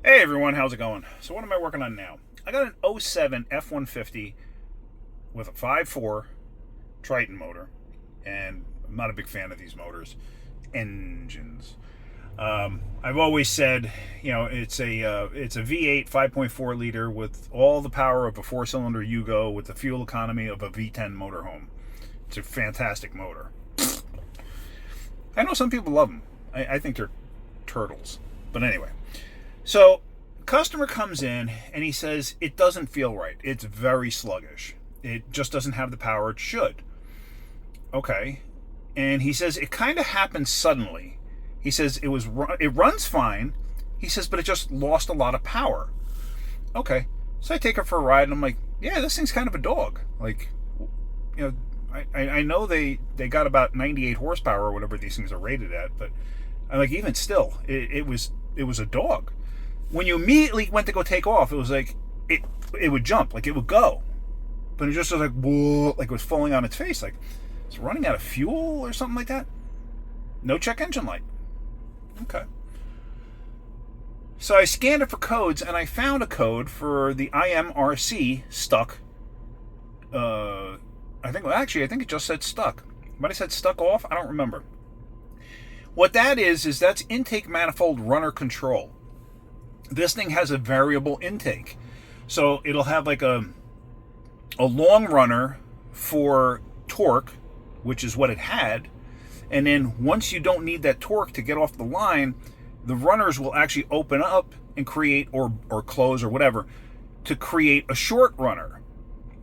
Hey everyone, how's it going? So what am I working on now? I got an '07 F-150 with a 5.4 Triton motor, and I'm not a big fan of these motors. Engines. I've always said, it's a V8 5.4 liter with all the power of a four-cylinder Yugo with the fuel economy of a V10 motorhome. It's a fantastic motor. I know some people love them. I think they're turtles. But anyway. So, customer comes in and he says it doesn't feel right. It's very sluggish. It just doesn't have the power it should. Okay. And he says it kind of happened suddenly. He says it runs fine. He says, but it just lost a lot of power. Okay. So I take it for a ride and I'm like, yeah, this thing's kind of a dog. Like, I know they got about 98 horsepower or whatever these things are rated at, but I'm like, even still, it was a dog. When you immediately went to go take off, it was like it would jump, like it would go, but it just was like whoa, like it was falling on its face, like it's running out of fuel or something like that. No check engine light. Okay. So I scanned it for codes, and I found a code for the IMRC stuck. I think it just said stuck. Might have said stuck off. I don't remember. What that is that's intake manifold runner control. This thing has a variable intake. So it'll have like a long runner for torque, which is what it had. And then once you don't need that torque to get off the line, the runners will actually open up and create or close or whatever to create a short runner.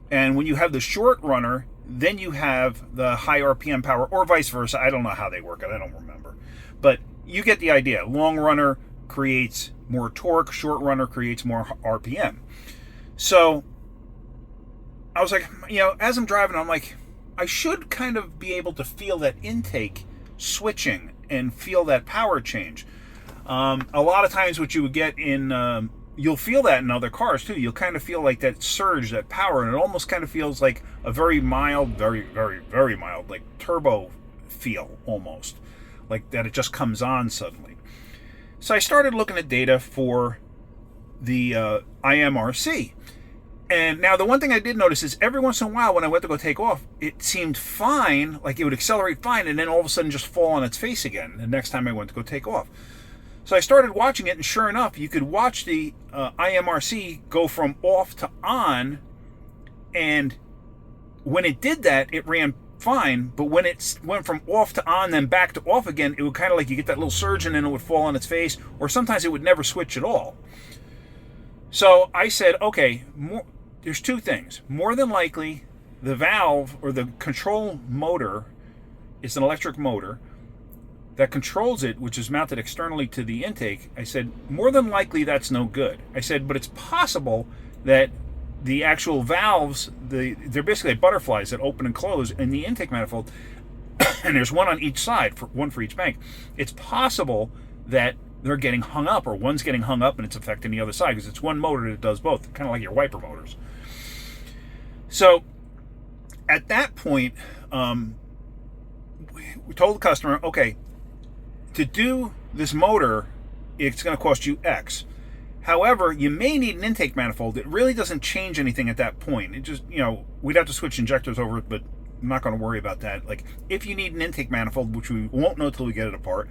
And when you have the short runner, then you have the high RPM power, or vice versa. I don't know how they work it. I don't remember. But you get the idea. Long runner creates more torque. Short runner creates more RPM. So I was like, as I'm driving, I'm like, I should kind of be able to feel that intake switching and feel that power change. A lot of times what you would get in... you'll feel that in other cars too. You'll kind of feel like that surge, that power, and it almost kind of feels like a very mild, very, very, very mild, like turbo feel almost. Like that it just comes on suddenly. So I started looking at data for the IMRC. And now the one thing I did notice is every once in a while when I went to go take off, it seemed fine, like it would accelerate fine, and then all of a sudden just fall on its face again the next time I went to go take off. So I started watching it, and sure enough, you could watch the IMRC go from off to on, and when it did that, it ran fine, but when it went from off to on, then back to off again, it would kind of like you get that little surge, and then it would fall on its face, or sometimes it would never switch at all. So I said, okay, there's two things. More than likely, the valve or the control motor is an electric motor that controls it, which is mounted externally to the intake. I said, more than likely that's no good. I said, but it's possible that the actual valves, they're basically butterflies that open and close in the intake manifold, and there's one on each side, one for each bank. It's possible that they're getting hung up, or one's getting hung up and it's affecting the other side, because it's one motor that does both, kind of like your wiper motors. So at that point, we told the customer, okay, to do this motor, it's going to cost you X. However, you may need an intake manifold. It really doesn't change anything at that point. It just, we'd have to switch injectors over it, but I'm not going to worry about that. Like, if you need an intake manifold, which we won't know till we get it apart,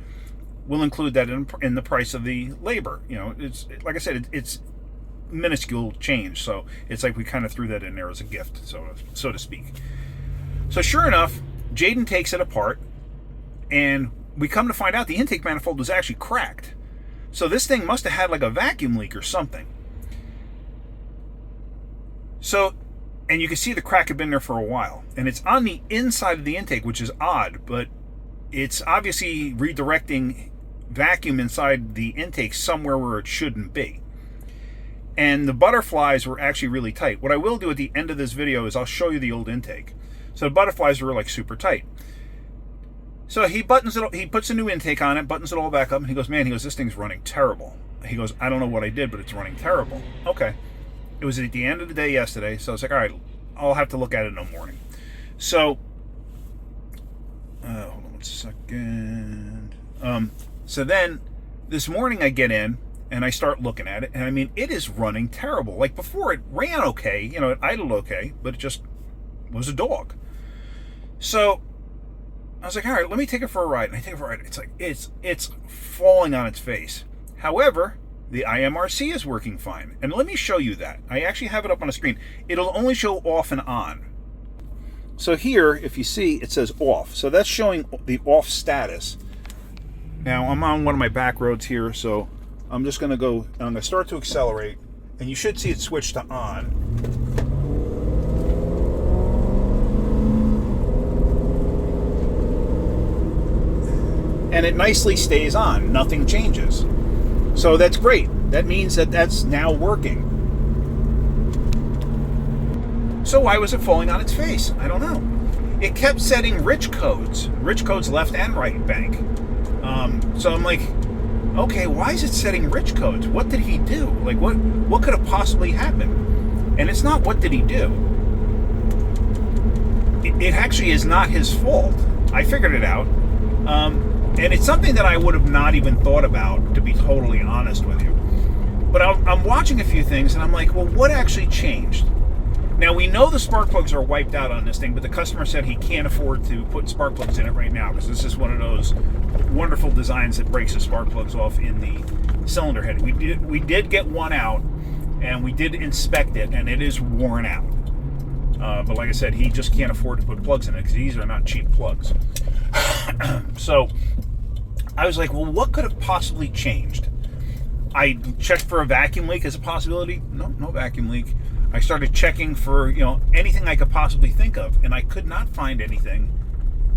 we'll include that in the price of the labor. It's like I said, it's minuscule change, so it's like we kind of threw that in there as a gift, so to speak. So sure enough, Jaden takes it apart, and we come to find out the intake manifold was actually cracked. So this thing must have had like a vacuum leak or something. So, and you can see the crack had been there for a while. And it's on the inside of the intake, which is odd, but it's obviously redirecting vacuum inside the intake somewhere where it shouldn't be. And the butterflies were actually really tight. What I will do at the end of this video is I'll show you the old intake. So the butterflies were like super tight. So he buttons it. He puts a new intake on it, buttons it all back up, and he goes, this thing's running terrible. He goes, I don't know what I did, but it's running terrible. Okay. It was at the end of the day yesterday, so I was like, all right, I'll have to look at it in the morning. So, hold on one second. So then, this morning I get in, and I start looking at it, and I mean, it is running terrible. Like before, it ran okay, it idled okay, but it just was a dog. So I was like, all right, let me take it for a ride. And I take it for a ride. It's like, it's falling on its face. However, the IMRC is working fine. And let me show you that. I actually have it up on the screen. It'll only show off and on. So here, if you see, it says off. So that's showing the off status. Now, I'm on one of my back roads here, so I'm just going to go, and I'm going to start to accelerate, and you should see it switch to on. And it nicely stays on. Nothing changes. So that's great. That means that that's now working. So why was it falling on its face? I don't know. It kept setting rich codes left and right bank. So I'm like, okay, why is it setting rich codes? What did he do? Like, what could have possibly happened? And it's not what did he do. It actually is not his fault. I figured it out. And it's something that I would have not even thought about, to be totally honest with you. But I'm watching a few things, and I'm like, well, what actually changed? Now, we know the spark plugs are wiped out on this thing, but the customer said he can't afford to put spark plugs in it right now, because this is one of those wonderful designs that breaks the spark plugs off in the cylinder head. We did get one out, and we did inspect it, and it is worn out. But like I said, he just can't afford to put plugs in it, because these are not cheap plugs. So I was like, well, what could have possibly changed? I checked for a vacuum leak as a possibility. No vacuum leak. I started checking for, anything I could possibly think of, and I could not find anything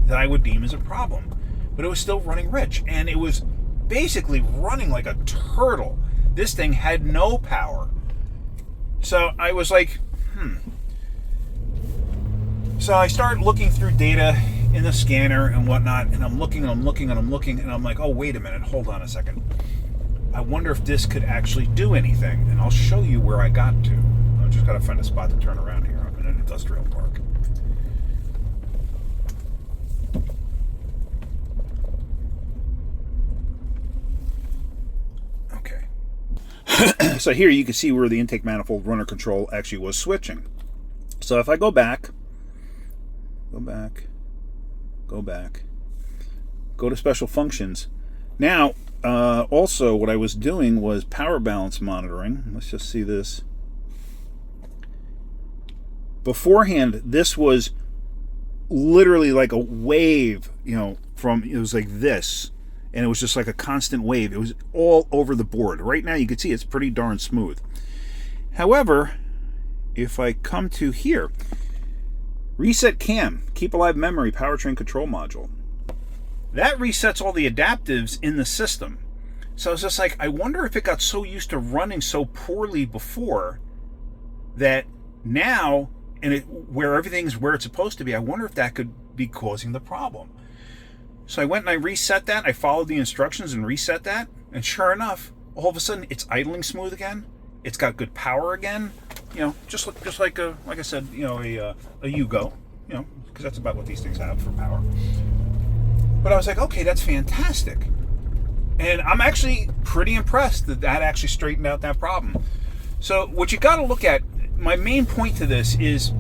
that I would deem as a problem. But it was still running rich, and it was basically running like a turtle. This thing had no power. So I was like, So I started looking through data in the scanner and whatnot, and I'm looking, and I'm like, oh, wait a minute, hold on a second. I wonder if this could actually do anything, and I'll show you where I got to. I've just got to find a spot to turn around here. I'm in an industrial park. Okay. So here you can see where the intake manifold runner control actually was switching. So if I go back, go to special functions. Now, also what I was doing was power balance monitoring. Let's just see this. Beforehand, this was literally like a wave, it was like this, and it was just like a constant wave. It was all over the board. Right now you can see it's pretty darn smooth. However, if I come to here, reset cam, keep alive memory, powertrain control module. That resets all the adaptives in the system. So I was just like, I wonder if it got so used to running so poorly before that now, where everything's where it's supposed to be, I wonder if that could be causing the problem. So I went and I reset that. I followed the instructions and reset that. And sure enough, all of a sudden it's idling smooth again. It's got good power again. Just like I said, a Yugo, because that's about what these things have for power. But I was like, okay, that's fantastic. And I'm actually pretty impressed that actually straightened out that problem. So what you got to look at, my main point to this is,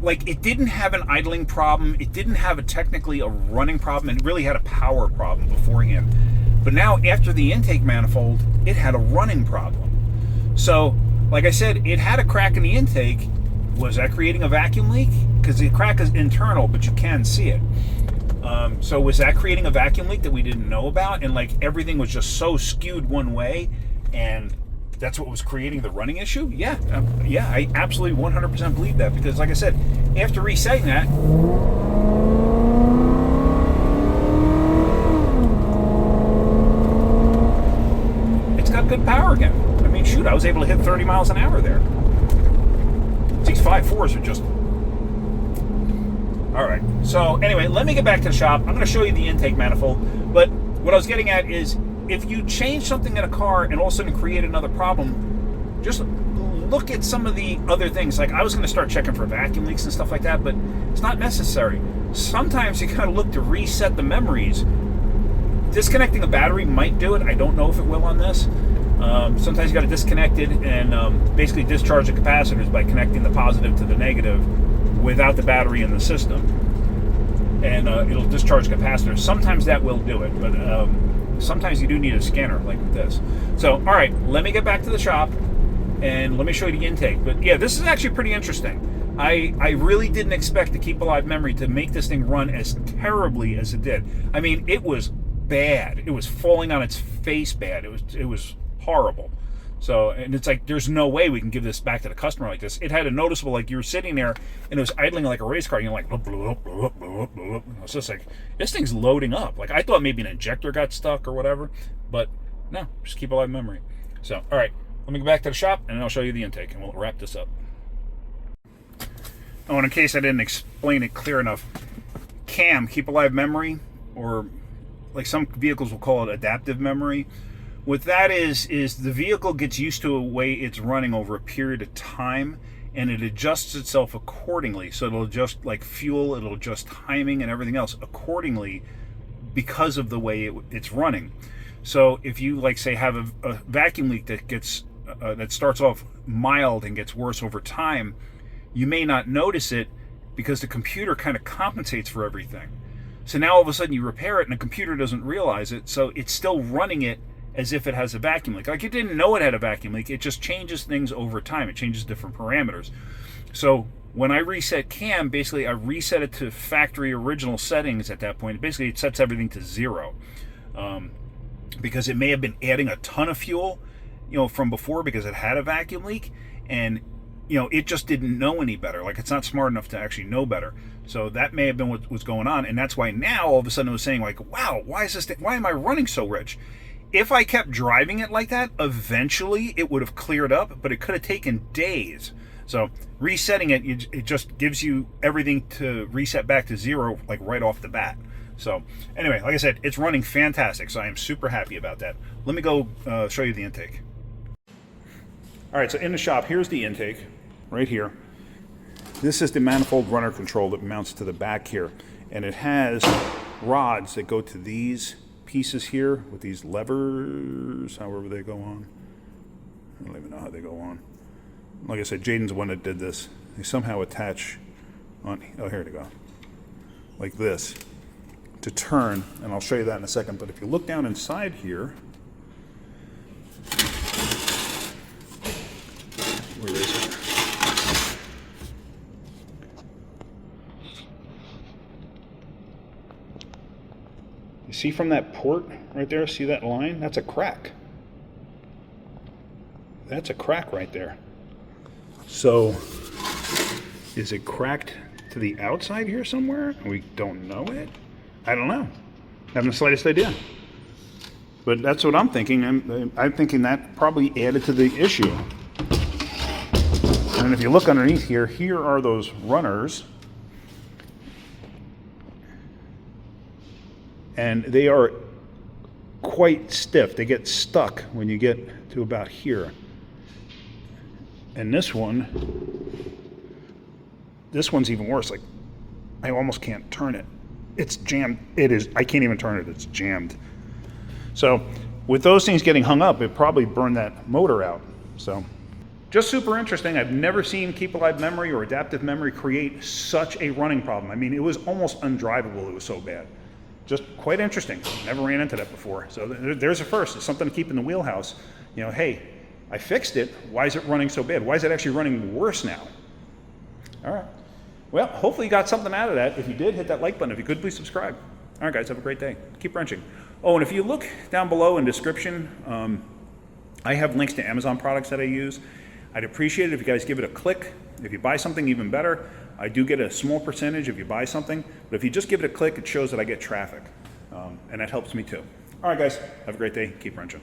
like, it didn't have an idling problem. It didn't have technically a running problem. It really had a power problem beforehand. But now, after the intake manifold, it had a running problem. So, like I said, it had a crack in the intake. Was that creating a vacuum leak? Because the crack is internal, but you can see it. So was that creating a vacuum leak that we didn't know about? And like everything was just so skewed one way, and that's what was creating the running issue? Yeah, I absolutely 100% believe that, because like I said, after resetting that, it's got good power again. I mean, shoot, I was able to hit 30 miles an hour there. These 5.4s are just... All right, so anyway, let me get back to the shop. I'm going to show you the intake manifold, but what I was getting at is, if you change something in a car and all of a sudden create another problem, just look at some of the other things. Like, I was going to start checking for vacuum leaks and stuff like that, but it's not necessary. Sometimes you got to look to reset the memories Disconnecting a battery might do it. I don't know if it will on this. Sometimes you got to disconnect it and basically discharge the capacitors by connecting the positive to the negative without the battery in the system. And it'll discharge capacitors. Sometimes that will do it, but sometimes you do need a scanner like this. So, all right, let me get back to the shop and let me show you the intake. But yeah, this is actually pretty interesting. I really didn't expect the Keep Alive memory to make this thing run as terribly as it did. I mean, it was bad. It was falling on its face bad. It was horrible. So, and it's like, there's no way we can give this back to the customer like this. It had a noticeable, like, you were sitting there and it was idling like a race car, and you're like, it's just like, this thing's loading up. Like, I thought maybe an injector got stuck or whatever, but no, just Keep Alive memory. So, all right, let me go back to the shop and I'll show you the intake and we'll wrap this up. Oh, and in case I didn't explain it clear enough, CAM, Keep Alive memory, or like some vehicles will call it adaptive memory. What that is the vehicle gets used to a way it's running over a period of time, and it adjusts itself accordingly. So it'll adjust like fuel, it'll adjust timing and everything else accordingly because of the way it's running. So if you, like, say, have a vacuum leak that gets that starts off mild and gets worse over time, you may not notice it because the computer kind of compensates for everything. So now all of a sudden you repair it and the computer doesn't realize it, so it's still running it as if it has a vacuum leak. Like, it didn't know it had a vacuum leak. It just changes things over time. It changes different parameters. So when I reset CAM, basically I reset it to factory original settings at that point. Basically it sets everything to 0. Because it may have been adding a ton of fuel, from before because it had a vacuum leak, and it just didn't know any better. Like, it's not smart enough to actually know better. So that may have been what was going on, and that's why now all of a sudden it was saying, like, wow, why am I running so rich? If I kept driving it like that, eventually it would have cleared up, but it could have taken days. So resetting it, it just gives you everything to reset back to 0, like, right off the bat. So anyway, like I said, it's running fantastic, so I am super happy about that. Let me go show you the intake. All right, so in the shop, here's the intake right here. This is the manifold runner control that mounts to the back here, and it has rods that go to these pieces here with these levers, however they go on. I don't even know how they go on. Like I said, Jaden's the one that did this. They somehow attach on, oh, here they go, like this, to turn, and I'll show you that in a second. But if you look down inside here, where is it? You see from that port right there, see that line? That's a crack. That's a crack right there. So, is it cracked to the outside here somewhere? We don't know it? I don't know. I haven't the slightest idea. But that's what I'm thinking. I'm thinking that probably added to the issue. And if you look underneath here, here are those runners. And they are quite stiff. They get stuck when you get to about here. And this one's even worse. Like, I almost can't turn it. It's jammed. It is. I can't even turn it. It's jammed. So with those things getting hung up, it probably burned that motor out. So just super interesting. I've never seen Keep Alive memory or adaptive memory create such a running problem. I mean, it was almost undrivable. It was so bad. Just quite interesting. Never ran into that before. So there's a first. It's something to keep in the wheelhouse. Hey, I fixed it. Why is it running so bad? Why is it actually running worse now? All right. Well, hopefully you got something out of that. If you did, hit that like button. If you could, please subscribe. All right, guys, have a great day. Keep wrenching. Oh, and if you look down below in description, I have links to Amazon products that I use. I'd appreciate it if you guys give it a click. If you buy something, even better. I do get a small percentage if you buy something, but if you just give it a click, it shows that I get traffic, and that helps me too. All right, guys, have a great day. Keep wrenching.